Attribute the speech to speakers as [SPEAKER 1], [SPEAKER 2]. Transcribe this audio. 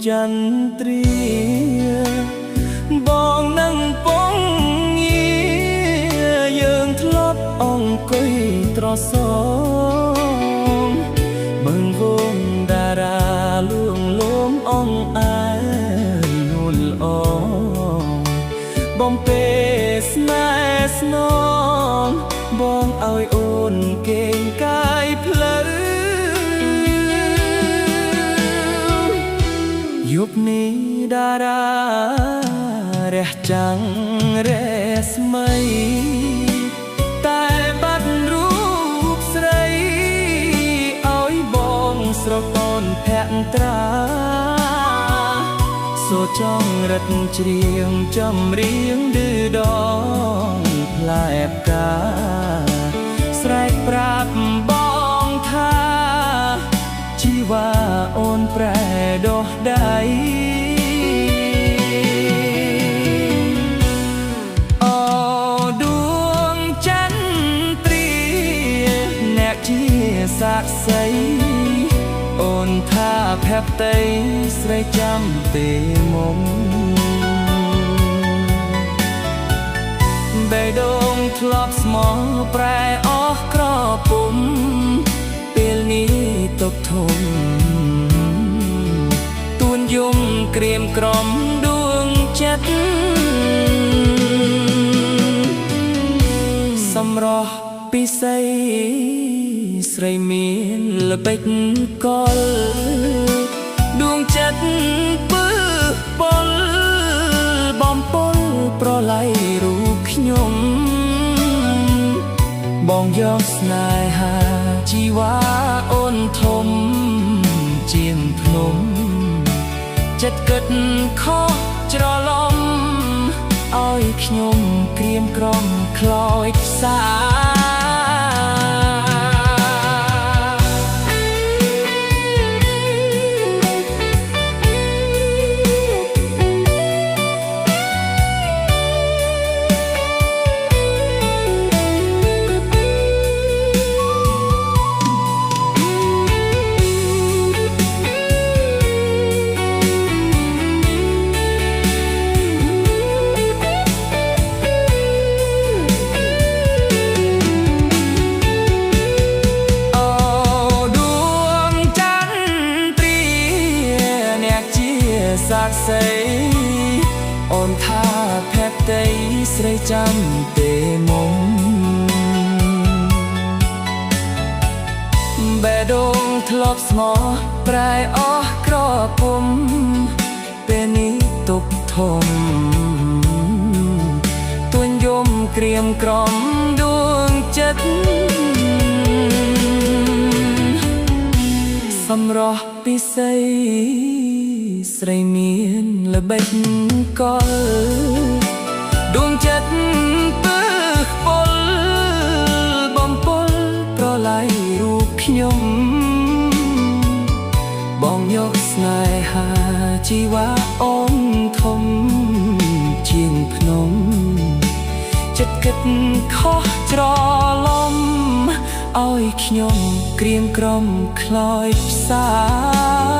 [SPEAKER 1] ចន្ទ្រាបងនឹងពងងារយើងធ្លាប់អង្គុយត្រសងមើងវងតារាលួងលោមអងអែលនួនល្អបំពេស្នេហ៍ស្នងបងឲ្យអូនគេងកាយផ្លូវយប់នេះតារារះចាំងរស្មីតែបាត់រូបស្រីឲ្យបងស្រកនភក្ត្រាសូចង់រត់ច្រៀងចម្រៀងឌឺដងផ្លែផ្កាស្រែកប្រាប់បងថាជីវ៉ាអូនប្រែដោះដៃអូដួងចន្ទ្រាអ្នកជាសាក្សីអូនថាភក្តីស្រីចាំពេលមុំបេះដូងធ្លាប់ស្មោះប្រែអស់ក្រពុំពេលនេះទុកធំទួនយំក្រៀមក្រំដួងចិត្តសម្រស់ពិសីស្រីមានល្បិចកលដួងចិត្តពើពលបំពលប្រឡ័យរូបខ្ញុំបងយកស្នេហាជីវ៉ាអូនធំជាងភ្នំចិត្តគិតខុសច្រឡំឲ្យខ្ញុំក្រៀមក្រំខ្លោចផ្សាសាក្សីអូនថាភក្តីស្រីចាំទេមុំបេះដូងធ្លាប់ស្មោះប្រែអស់ក្រពុំពេលនេះទុកធំទួញយំក្រៀមក្រំដួងចិត្តសម្រស់ពិសីស្រីមានល្បិចកលដួងចិត្តពើពលបំពលប្រឡ័យរូបខ្ញុំបងយកស្នេហាជីវ៉ាអូនធំជាងភ្នំចិត្តគិតខុសច្រឡំឲ្យខ្ញុំក្រៀមក្រំខ្លោចផ្សា